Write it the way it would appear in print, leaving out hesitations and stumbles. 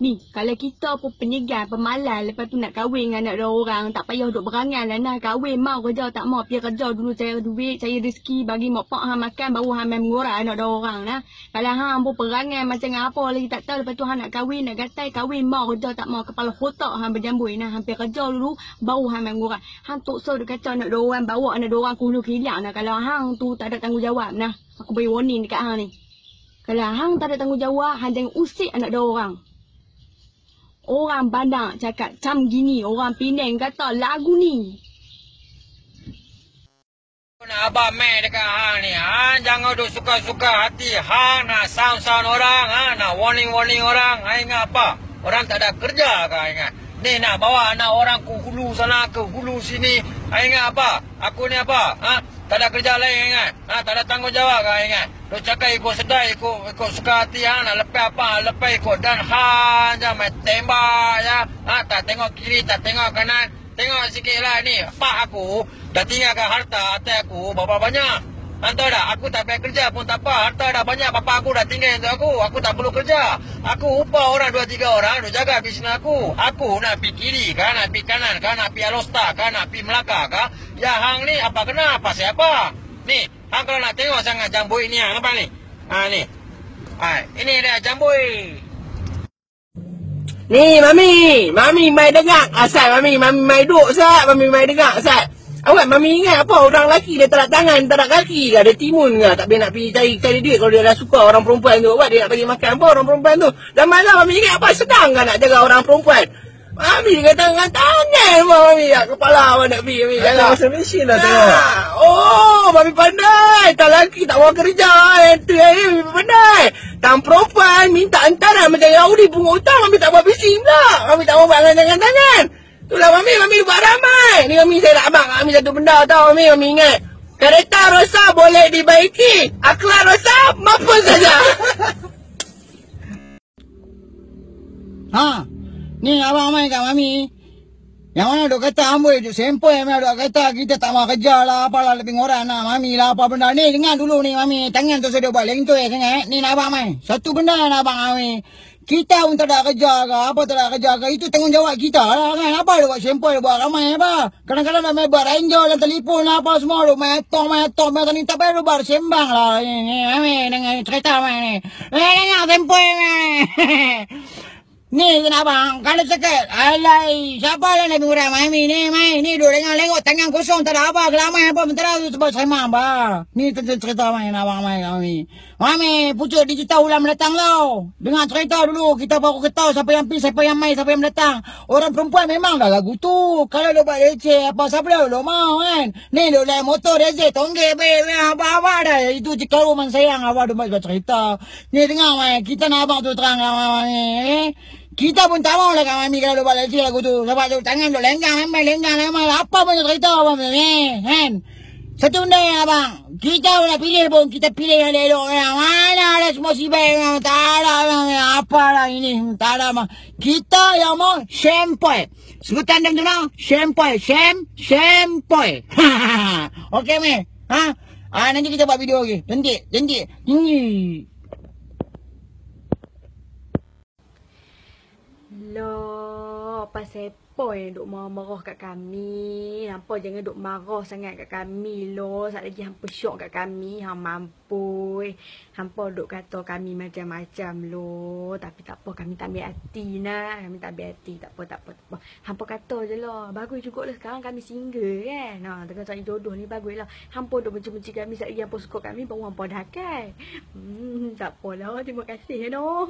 Ni, kalau kita pun penyegar, pemalas, lepas tu nak kahwin dengan anak dua orang, tak payah duduk berangan lah nak kahwin, mau kerja, tak mau pergi kerja dulu, cari duit, cari rezeki, bagi mak pak hang makan, baru hang main mengurang anak dua orang nah. Kalau hang pun perangan macam apa lagi tak tahu, lepas tu hang nak kahwin, nak gatai, kahwin, mau kerja, tak mau, kepala kotak hang berjambui nah, hampir kerja dulu, baru hang main mengurang. Hang tok so duk kacau anak dua orang, bawa anak dua orang ke hulu kiriak nah, kalau hang tu tak ada tanggungjawab nah, aku beri warning dekat hang ni. Kalau hang tak ada tanggungjawab, hang jangan usik anak dua orang. Orang Bandar cakap macam gini, orang Penang kata lagu ni. Nak abang main dekat hang ni, hang jangan duk suka-suka hati, hang nak sound-sound orang, hang nak warning-warning orang, hang ingat apa? Orang tak ada kerja ke ingat? Ni nak bawa anak orang ke hulu sana, ke hulu sini, hang ingat apa? Aku ni apa? Ha? Tak ada kerja lain ingat? Ha? Tak ada tanggungjawab ke ingat? Duk cakap ikut sedai, ikut suka hati, hang nak lepas apa? Lepas ikut dan hang je main tembak je. Ha? Tak tengok kiri, tak tengok kanan. Tengok sikit lah ni, pak aku dah tinggalkan harta atas aku berapa banyak. Tahu tak, aku tak payah kerja pun tak apa, harta dah banyak, bapak aku dah tinggal untuk aku tak perlu kerja. Aku upah orang 2-3 orang untuk jaga bisnes aku. Aku nak pergi kiri kah, nak pergi kanan kah, nak pergi Alostar kah, nak pergi Melaka kah. Ya hang ni apa kena, apa siapa? Ni, hang kalau nak tengok sangat jambui ni hang apa ni? Ha ni. Ha, ini dia jambui. Ni Mami mai dengar asal Mami mai duduk sat, Mami mai dengar sat. Awak Mami ingat apa orang lelaki dia tak ada tangan, tak ada kaki ke, ada timun ke, tak boleh nak pergi cari duit kalau dia dah suka orang perempuan tu. Awak dia nak bagi makan apa orang perempuan tu. Dan malam Mami ingat apa sedang kan nak jaga orang perempuan. Mami kata dengan tangan Mami ya, kepala awak nak pergi Mami. Ada masa mesin dah tengok. Oh, Mami pandai. Tak lelaki tak mau kerja. Itu Mami pandai. Dan perempuan minta hantaran macam Yahudi pungut hutang, Mami tak buat bising pula. Mami tak mau buat dengan tangan. Itulah Mami buat ramai. Ni Mami saya nak abang Mami satu benda tau Mami ingat. Kereta rosak boleh dibaiki. Akhlak rosak mampus saja. Ha. Ni abang main kat Mami. Yang mana duk kata amboi duk sempoi Mami duk kata kita tak mau kerja lah apalah lebih orang lah Mami lah apa benda ni. Dengar dulu ni Mami. Tangan tu saya buat lengtoi sangat. Ni nak abang main. Satu benda nak abang Mami. Kita pun tak ada kerja ke, apa tak ada kerja ke, itu tanggungjawab kita lah kan. Apa dia buat sempoi, dia buat ramai apa. Kadang-kadang dia main buat ranger dan telefon lah apa semua. Dia main tong, ni tak payah dia buat sembang lah. Ni, dengan cerita main ni. Dengar sempoi main. Ni kenapa? Kalau cakap, alai, siapa lah nak murah Mami ni, Mai? Ni duduk tengok tangan kosong, tak ada apa, kelamai apa, bentar tu sebab saya apa. Ni cerita Mai, abang Mai, Mami. Mami, pucuk digital ulang datang tau. Dengar cerita dulu, kita baru ketahui siapa yang pergi, siapa yang mai, siapa yang datang. Orang perempuan memang dah lagu tu. Kalau dia buat leceh, apa siapa dia mau kan? Ni dia naik motor, rezek, tonggek, apa-apa dah. Itu jika rumah sayang, apa dia buat cerita. Ni dengar Mai, kita nak abang tu terang, Mami. Kita pun tak mahu lah kat Mami kalau dia buat leceh lagu tu. Sebab tu tangan tu lenggang. Apa pun dia cerita abang ni, kan? Satu benda yang abang, kita nak pilih pun, kita pilih yang elok yang mana ada semua si baik, tak ada apalah ini, tak ada abang. Kita yang mau sempoi. Sebutan dia tu nak, sempoi, sempoi. Okey meh, ha? Nanti kita buat video lagi. Jentik. Loh, pasal apa yang duk marah-marah kat kami? Hampa jangan duk marah sangat kat kami loh. Sat lagi hampa syok kat kami, hang mampu. Hampa duk kata kami macam-macam loh. Tapi tak apa, kami tak ambil hati nak. Kami tak ambil hati, tak apa. Hampa kata je lah. Bagus jugalah sekarang kami single kan. Nah, tengah cari jodoh ni baguslah. Hampa duk benci-benci kami, sat lagi hampa suka kami, baru hampa dah kan. Tak apalah, terima kasih dong.